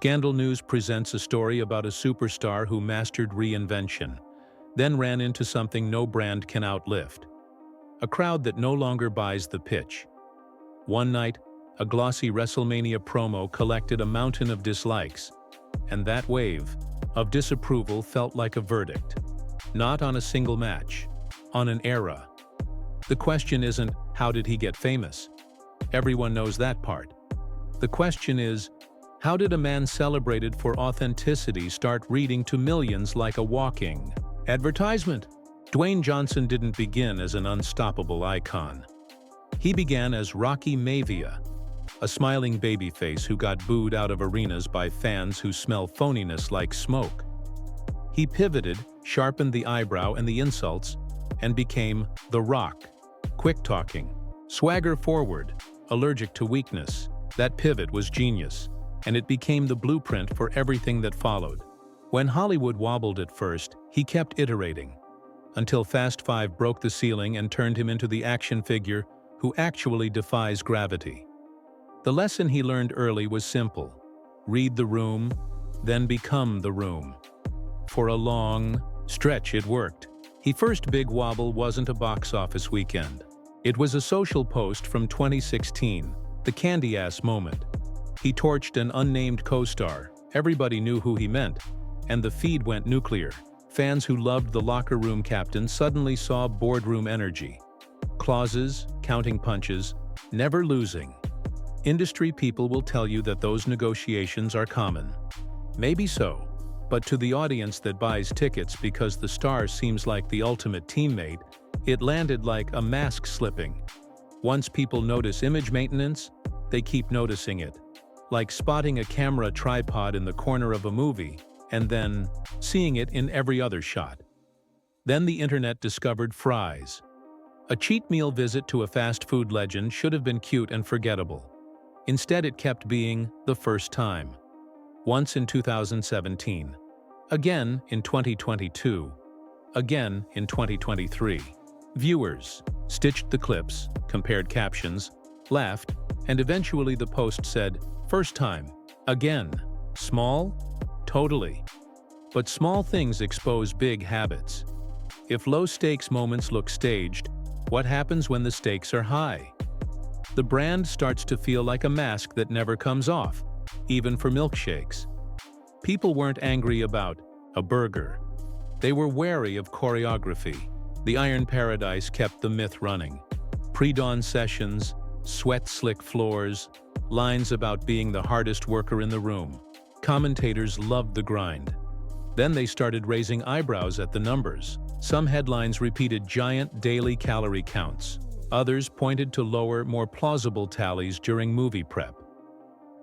Scandal News presents a story about a superstar who mastered reinvention, then ran into something no brand can outlift. A crowd that no longer buys the pitch. One night, a glossy WrestleMania promo collected a mountain of dislikes, and that wave of disapproval felt like a verdict. Not on a single match, on an era. The question isn't, how did he get famous? Everyone knows that part. The question is, how did a man celebrated for authenticity start reading to millions like a walking advertisement? Dwayne Johnson didn't begin as an unstoppable icon. He began as Rocky Maivia, a smiling babyface who got booed out of arenas by fans who smell phoniness like smoke. He pivoted, sharpened the eyebrow and the insults, and became The Rock. Quick-talking, swagger-forward, allergic to weakness. That pivot was genius, and it became the blueprint for everything that followed. When Hollywood wobbled at first, he kept iterating, until Fast Five broke the ceiling and turned him into the action figure who actually defies gravity. The lesson he learned early was simple: read the room, then become the room. For a long stretch it worked. His first big wobble wasn't a box office weekend. It was a social post from 2016, the candy-ass moment. He torched an unnamed co-star, everybody knew who he meant, and the feed went nuclear. Fans who loved the locker room captain suddenly saw boardroom energy. Clauses, counting punches, never losing. Industry people will tell you that those negotiations are common. Maybe so, but to the audience that buys tickets because the star seems like the ultimate teammate, it landed like a mask slipping. Once people notice image maintenance, they keep noticing it. Like spotting a camera tripod in the corner of a movie, and then seeing it in every other shot. Then the internet discovered fries. A cheat meal visit to a fast food legend should have been cute and forgettable. Instead, it kept being the first time. Once in 2017. Again in 2022. Again in 2023. Viewers stitched the clips, compared captions, laughed, and eventually the post said, "First time. Again. Small? Totally. But small things expose big habits. If low-stakes moments look staged, what happens when the stakes are high? The brand starts to feel like a mask that never comes off, even for milkshakes. People weren't angry about a burger. They were wary of choreography. The Iron Paradise kept the myth running. Pre-dawn sessions, sweat-slick floors, lines about being the hardest worker in the room. Commentators loved the grind. Then they started raising eyebrows at the numbers. Some headlines repeated giant daily calorie counts. Others pointed to lower, more plausible tallies during movie prep.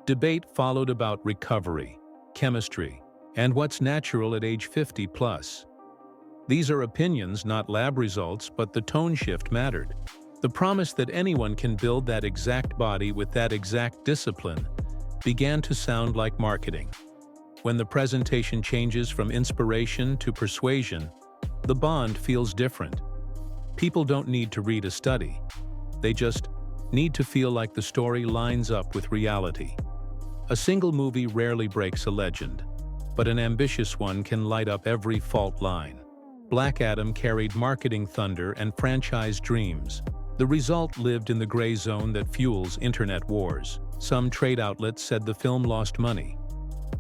Debate followed about recovery, chemistry, and what's natural at age 50 plus. These are opinions, not lab results, but the tone shift mattered. The promise that anyone can build that exact body with that exact discipline began to sound like marketing. When the presentation changes from inspiration to persuasion, the bond feels different. People don't need to read a study. They just need to feel like the story lines up with reality. A single movie rarely breaks a legend, but an ambitious one can light up every fault line. Black Adam carried marketing thunder and franchise dreams. The result lived in the gray zone that fuels internet wars. Some trade outlets said the film lost money.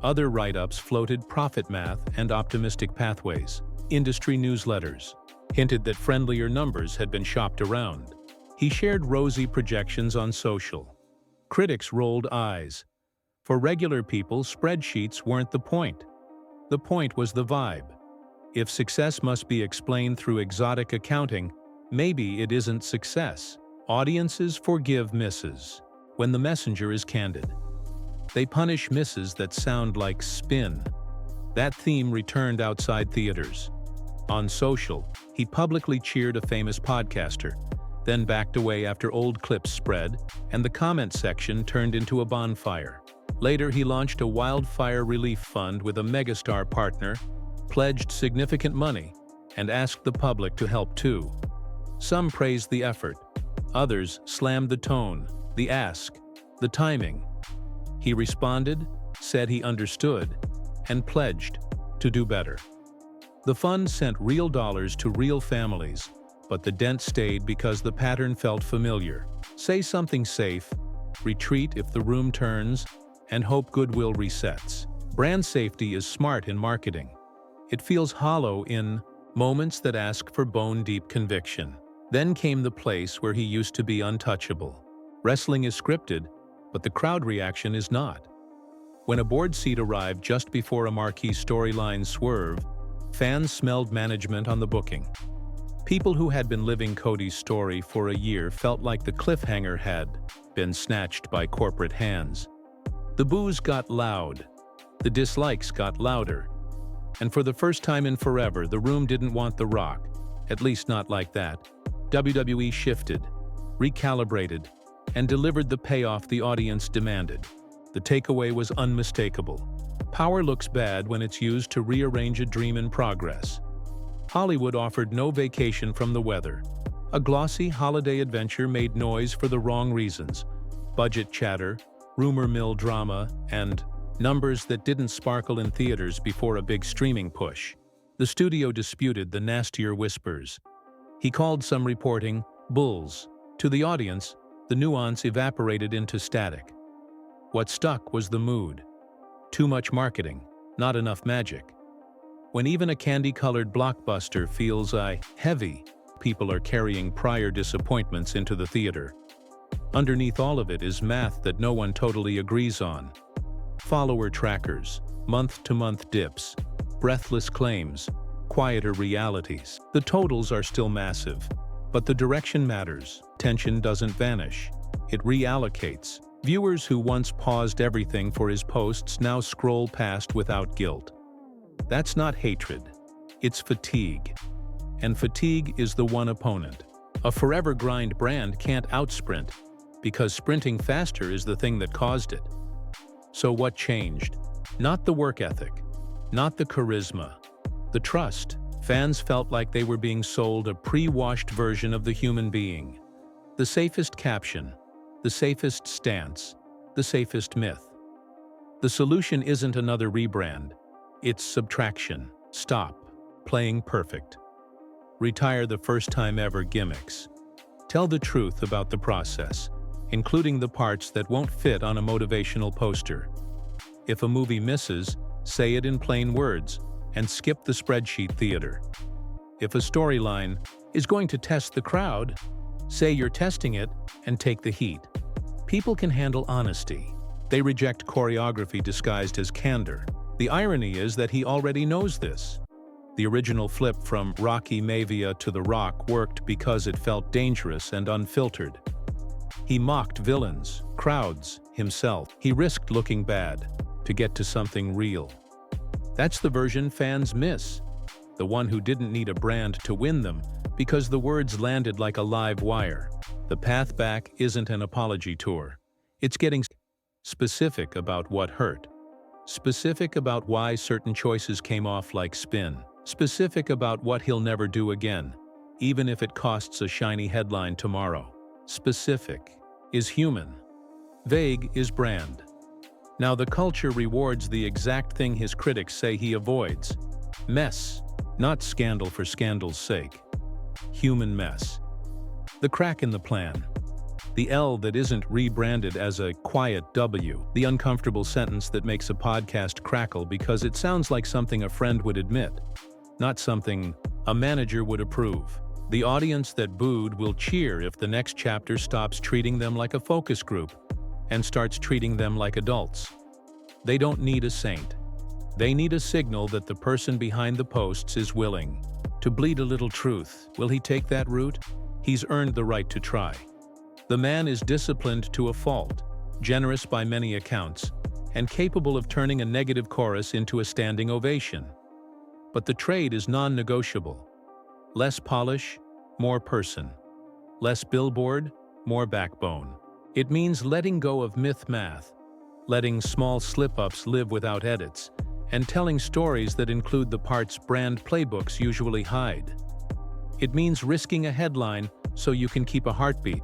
Other write-ups floated profit math and optimistic pathways. Industry newsletters hinted that friendlier numbers had been shopped around. He shared rosy projections on social. Critics rolled eyes. For regular people, spreadsheets weren't the point. The point was the vibe. If success must be explained through exotic accounting, maybe it isn't success. Audiences forgive misses when the messenger is candid. They punish misses that sound like spin. That theme returned outside theaters. On social, he publicly cheered a famous podcaster, then backed away after old clips spread, and the comment section turned into a bonfire. Later, he launched a wildfire relief fund with a megastar partner, pledged significant money, and asked the public to help too. Some praised the effort. Others slammed the tone, the ask, the timing. He responded, said he understood, and pledged to do better. The fund sent real dollars to real families, but the dent stayed because the pattern felt familiar. Say something safe, retreat if the room turns, and hope goodwill resets. Brand safety is smart in marketing. It feels hollow in moments that ask for bone-deep conviction. Then came the place where he used to be untouchable. Wrestling is scripted, but the crowd reaction is not. When a board seat arrived just before a marquee storyline swerve, fans smelled management on the booking. People who had been living Cody's story for a year felt like the cliffhanger had been snatched by corporate hands. The boos got loud. The dislikes got louder. And for the first time in forever, the room didn't want The Rock, at least not like that. WWE shifted, recalibrated, and delivered the payoff the audience demanded. The takeaway was unmistakable. Power looks bad when it's used to rearrange a dream in progress. Hollywood offered no vacation from the weather. A glossy holiday adventure made noise for the wrong reasons. Budget chatter, rumor mill drama, and numbers that didn't sparkle in theaters before a big streaming push. The studio disputed the nastier whispers. He called some reporting bulls. To the audience, the nuance evaporated into static. What stuck was the mood. Too much marketing, not enough magic. When even a candy-colored blockbuster feels heavy, people are carrying prior disappointments into the theater. Underneath all of it is math that no one totally agrees on. Follower trackers, month-to-month dips, breathless claims, quieter realities. The totals are still massive, but the direction matters. Tension doesn't vanish. It reallocates. Viewers who once paused everything for his posts now scroll past without guilt. That's not hatred. It's fatigue. And fatigue is the one opponent. A forever grind brand can't outsprint, because sprinting faster is the thing that caused it. So what changed? Not the work ethic, not the charisma, the trust. Fans felt like they were being sold a pre-washed version of the human being. The safest caption, the safest stance, the safest myth. The solution isn't another rebrand. It's subtraction. Stop playing perfect. Retire the first-time ever gimmicks. Tell the truth about the process, including the parts that won't fit on a motivational poster. If a movie misses, say it in plain words, and skip the spreadsheet theater. If a storyline is going to test the crowd, say you're testing it and take the heat. People can handle honesty. They reject choreography disguised as candor. The irony is that he already knows this. The original flip from Rocky Maivia to The Rock worked because it felt dangerous and unfiltered. He mocked villains, crowds, himself. He risked looking bad to get to something real. That's the version fans miss, the one who didn't need a brand to win them because the words landed like a live wire. The path back isn't an apology tour. It's getting specific about what hurt. Specific about why certain choices came off like spin. Specific about what he'll never do again, even if it costs a shiny headline tomorrow. Specific is human. Vague is brand. Now the culture rewards the exact thing his critics say he avoids. Mess, not scandal for scandal's sake. Human mess. The crack in the plan. The L that isn't rebranded as a quiet W. The uncomfortable sentence that makes a podcast crackle because it sounds like something a friend would admit, not something a manager would approve. The audience that booed will cheer if the next chapter stops treating them like a focus group and starts treating them like adults. They don't need a saint. They need a signal that the person behind the posts is willing to bleed a little truth. Will he take that route? He's earned the right to try. The man is disciplined to a fault, generous by many accounts, and capable of turning a negative chorus into a standing ovation. But the trade is non-negotiable. Less polish, more person. Less billboard, more backbone. It means letting go of myth math, letting small slip-ups live without edits, and telling stories that include the parts brand playbooks usually hide. It means risking a headline so you can keep a heartbeat.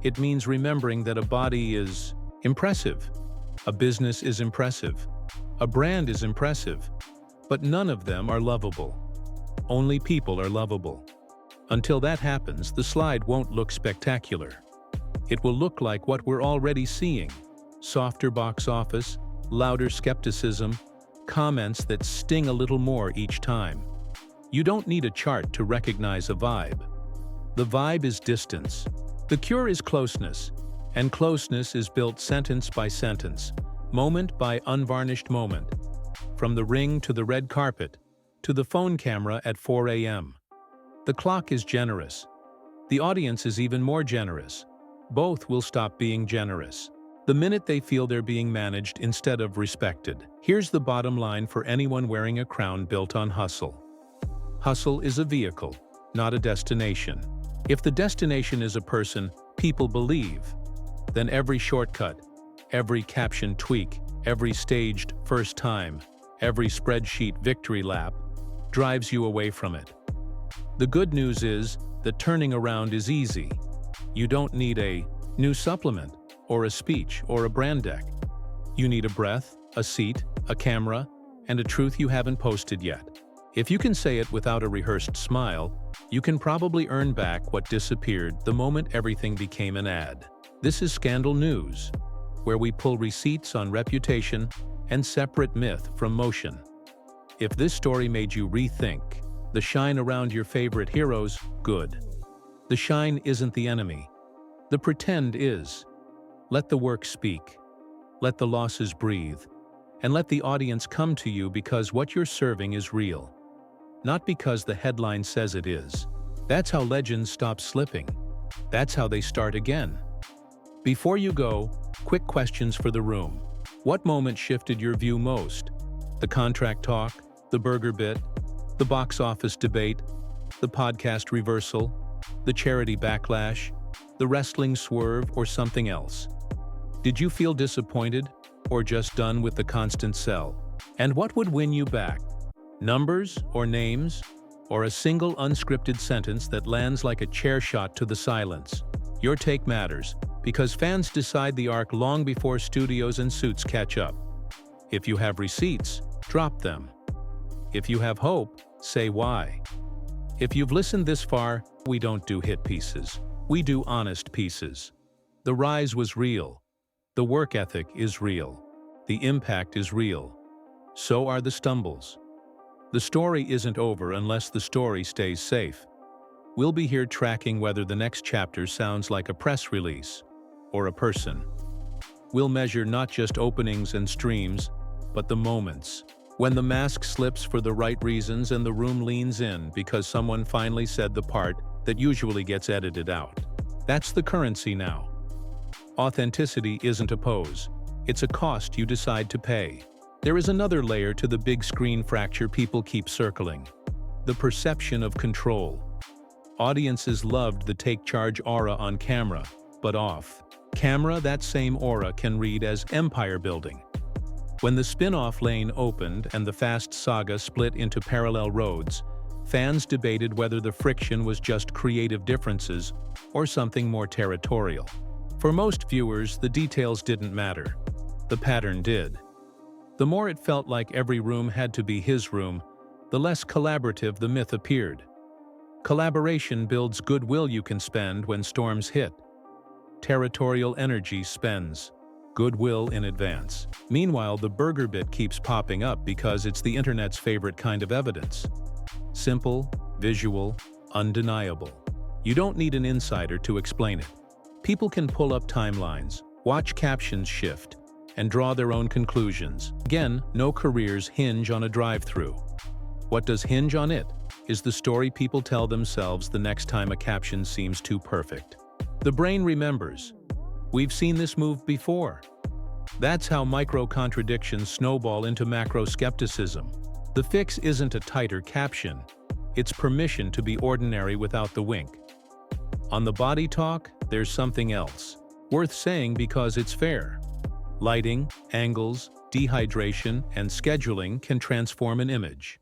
It means remembering that a body is impressive, A business is impressive. A brand is impressive. But none of them are lovable. Only people are lovable. Until that happens, the slide won't look spectacular. It will look like what we're already seeing: softer box office, louder skepticism, comments that sting a little more each time. You don't need a chart to recognize a vibe. The vibe is distance. The cure is closeness, and closeness is built sentence by sentence, moment by unvarnished moment. From the ring to the red carpet, to the phone camera at 4 a.m. The clock is generous. The audience is even more generous. Both will stop being generous the minute they feel they're being managed instead of respected. Here's the bottom line for anyone wearing a crown built on hustle. Hustle is a vehicle, not a destination. If the destination is a person people believe, then every shortcut, every caption tweak, every staged first time, every spreadsheet victory lap drives you away from it. The good news is that turning around is easy. You don't need a new supplement, or a speech, or a brand deck. You need a breath, a seat, a camera, and a truth you haven't posted yet. If you can say it without a rehearsed smile, you can probably earn back what disappeared the moment everything became an ad. This is Scandal News, where we pull receipts on reputation and separate myth from motion. If this story made you rethink the shine around your favorite heroes, good. The shine isn't the enemy. The pretend is. Let the work speak. Let the losses breathe. And let the audience come to you because what you're serving is real. Not because the headline says it is. That's how legends stop slipping. That's how they start again. Before you go, quick questions for the room. What moment shifted your view most? The contract talk, the burger bit, the box office debate, the podcast reversal, the charity backlash, the wrestling swerve, or something else? Did you feel disappointed, or just done with the constant sell? And what would win you back? Numbers or names, or a single unscripted sentence that lands like a chair shot to the silence? Your take matters, because fans decide the arc long before studios and suits catch up. If you have receipts, drop them. If you have hope, say why. If you've listened this far, we don't do hit pieces. We do honest pieces. The rise was real. The work ethic is real. The impact is real. So are the stumbles. The story isn't over unless the story stays safe. We'll be here tracking whether the next chapter sounds like a press release or a person. We'll measure not just openings and streams, but the moments. When the mask slips for the right reasons and the room leans in because someone finally said the part that usually gets edited out. That's the currency now. Authenticity isn't a pose. It's a cost you decide to pay. There is another layer to the big screen fracture people keep circling. The perception of control. Audiences loved the take charge aura on camera, but off camera that same aura can read as empire building. When the spin-off lane opened and the Fast saga split into parallel roads, fans debated whether the friction was just creative differences or something more territorial. For most viewers, the details didn't matter. The pattern did. The more it felt like every room had to be his room, the less collaborative the myth appeared. Collaboration builds goodwill you can spend when storms hit. Territorial energy spends goodwill in advance. Meanwhile, the burger bit keeps popping up because it's the internet's favorite kind of evidence. Simple, visual, undeniable. You don't need an insider to explain it. People can pull up timelines, watch captions shift, and draw their own conclusions. Again, no careers hinge on a drive-through. What does hinge on it is the story people tell themselves the next time a caption seems too perfect. The brain remembers. We've seen this move before. That's how micro-contradictions snowball into macro-skepticism. The fix isn't a tighter caption. It's permission to be ordinary without the wink. On the body talk, there's something else, worth saying because it's fair. Lighting, angles, dehydration, and scheduling can transform an image.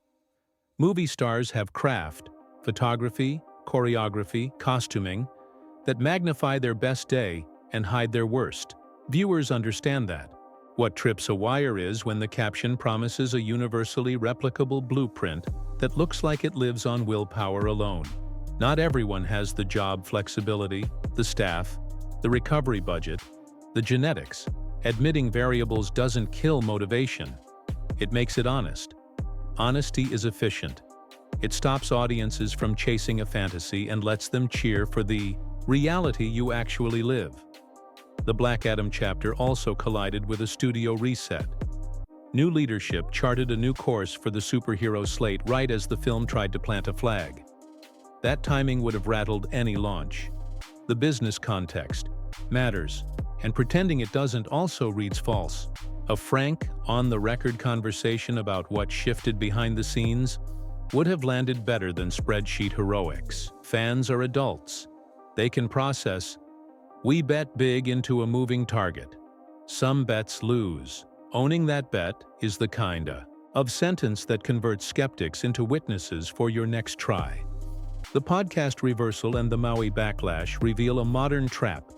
Movie stars have craft, photography, choreography, costuming, that magnify their best day and hide their worst. Viewers understand that. What trips a wire is when the caption promises a universally replicable blueprint that looks like it lives on willpower alone. Not everyone has the job flexibility, the staff, the recovery budget, the genetics. Admitting variables doesn't kill motivation. It makes it honest. Honesty is efficient. It stops audiences from chasing a fantasy and lets them cheer for the reality you actually live. The Black Adam chapter also collided with a studio reset. New leadership charted a new course for the superhero slate right as the film tried to plant a flag. That timing would have rattled any launch. The business context matters, and pretending it doesn't also reads false. A frank, on-the-record conversation about what shifted behind the scenes would have landed better than spreadsheet heroics. Fans are adults. They can process, "We bet big into a moving target. Some bets lose." Owning that bet is the kinda of sentence that converts skeptics into witnesses for your next try. The podcast reversal and the Maui backlash reveal a modern trap: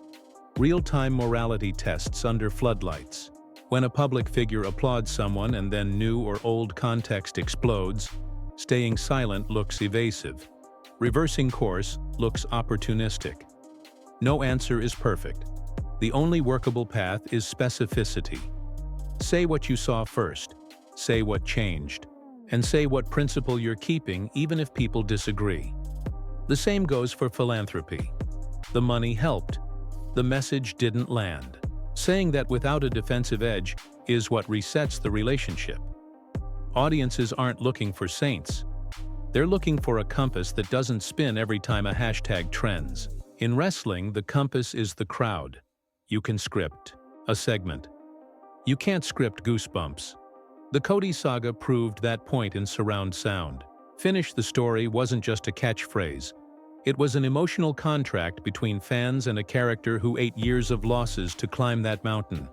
real-time morality tests under floodlights. When a public figure applauds someone and then new or old context explodes, staying silent looks evasive. Reversing course looks opportunistic. No answer is perfect. The only workable path is specificity. Say what you saw first, say what changed, and say what principle you're keeping even if people disagree. The same goes for philanthropy. The money helped. The message didn't land. Saying that without a defensive edge is what resets the relationship. Audiences aren't looking for saints. They're looking for a compass that doesn't spin every time a hashtag trends. In wrestling, the compass is the crowd. You can script a segment. You can't script goosebumps. The Cody saga proved that point in surround sound. Finish the story wasn't just a catchphrase. It was an emotional contract between fans and a character who ate years of losses to climb that mountain.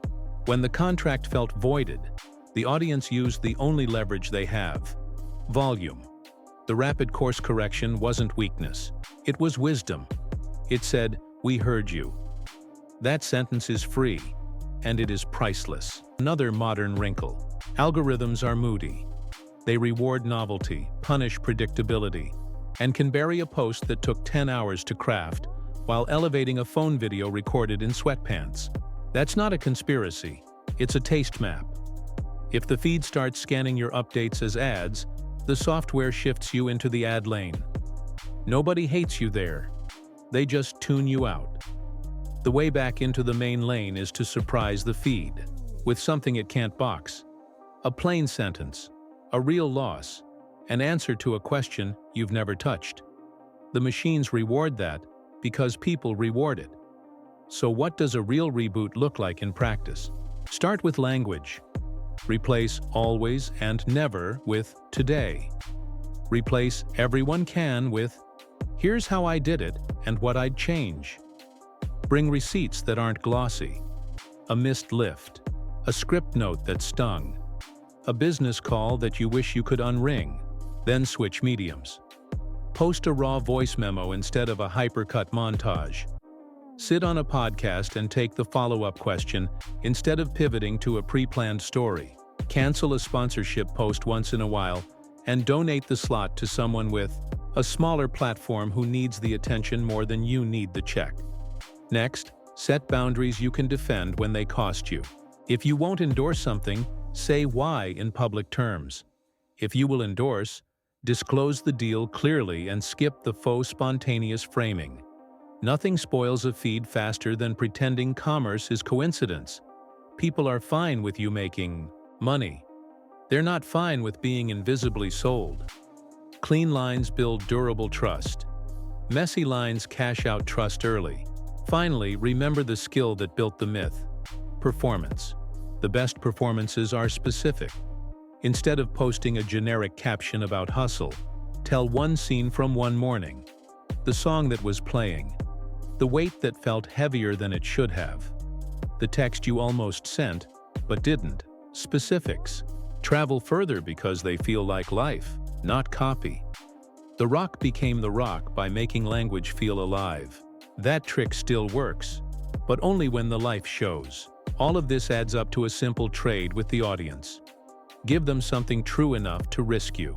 When the contract felt voided, the audience used the only leverage they have: volume. The rapid course correction wasn't weakness. It was wisdom. It said, "We heard you." That sentence is free, and it is priceless. Another modern wrinkle: algorithms are moody. They reward novelty, punish predictability, and can bury a post that took 10 hours to craft while elevating a phone video recorded in sweatpants. That's not a conspiracy, it's a taste map. If the feed starts scanning your updates as ads, the software shifts you into the ad lane. Nobody hates you there. They just tune you out. The way back into the main lane is to surprise the feed with something it can't box. A plain sentence, a real loss, an answer to a question you've never touched. The machines reward that because people reward it. So what does a real reboot look like in practice? Start with language. Replace always and never with today. Replace everyone can with here's how I did it and what I'd change. Bring receipts that aren't glossy. A missed lift. A script note that stung. A business call that you wish you could unring. Then switch mediums. Post a raw voice memo instead of a hypercut montage. Sit on a podcast and take the follow-up question instead of pivoting to a pre-planned story. Cancel a sponsorship post once in a while and donate the slot to someone with a smaller platform who needs the attention more than you need the check. Next, set boundaries you can defend when they cost you. If you won't endorse something, say why in public terms. If you will endorse, disclose the deal clearly and skip the faux spontaneous framing. Nothing spoils a feed faster than pretending commerce is coincidence. People are fine with you making money. They're not fine with being invisibly sold. Clean lines build durable trust. Messy lines cash out trust early. Finally, remember the skill that built the myth: performance. The best performances are specific. Instead of posting a generic caption about hustle, tell one scene from one morning. The song that was playing. The weight that felt heavier than it should have. The text you almost sent, but didn't. Specifics. Travel further because they feel like life, not copy. The Rock became The Rock by making language feel alive. That trick still works, but only when the life shows. All of this adds up to a simple trade with the audience. Give them something true enough to risk you.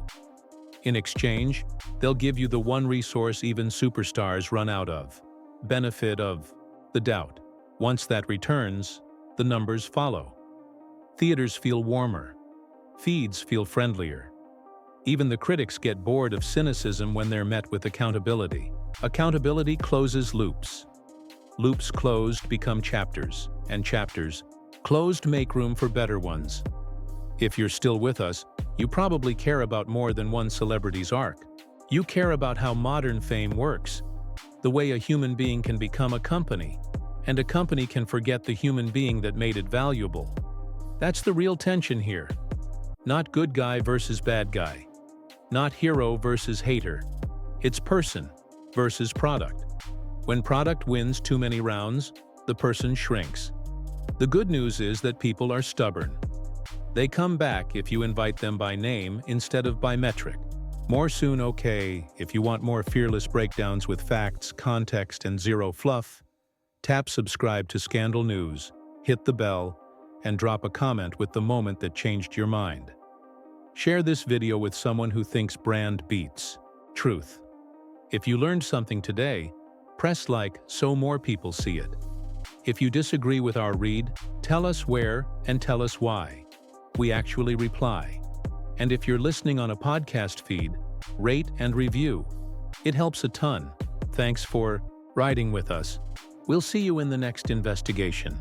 In exchange, they'll give you the one resource even superstars run out of: benefit of the doubt. Once that returns, the numbers follow. Theaters feel warmer. Feeds feel friendlier. Even the critics get bored of cynicism when they're met with accountability. Accountability closes loops. Loops closed become chapters, and chapters closed make room for better ones. If you're still with us, you probably care about more than one celebrity's arc. You care about how modern fame works, the way a human being can become a company, and a company can forget the human being that made it valuable. That's the real tension here. Not good guy versus bad guy. Not hero versus hater. It's person versus product. When product wins too many rounds, the person shrinks. The good news is that people are stubborn. They come back if you invite them by name instead of by metric. More soon, okay. If you want more fearless breakdowns with facts, context, and zero fluff, tap subscribe to Scandal News, hit the bell, and drop a comment with the moment that changed your mind. Share this video with someone who thinks brand beats truth. If you learned something today, press like so more people see it. If you disagree with our read, tell us where and tell us why. We actually reply. And if you're listening on a podcast feed, rate and review. It helps a ton. Thanks for riding with us. We'll see you in the next investigation.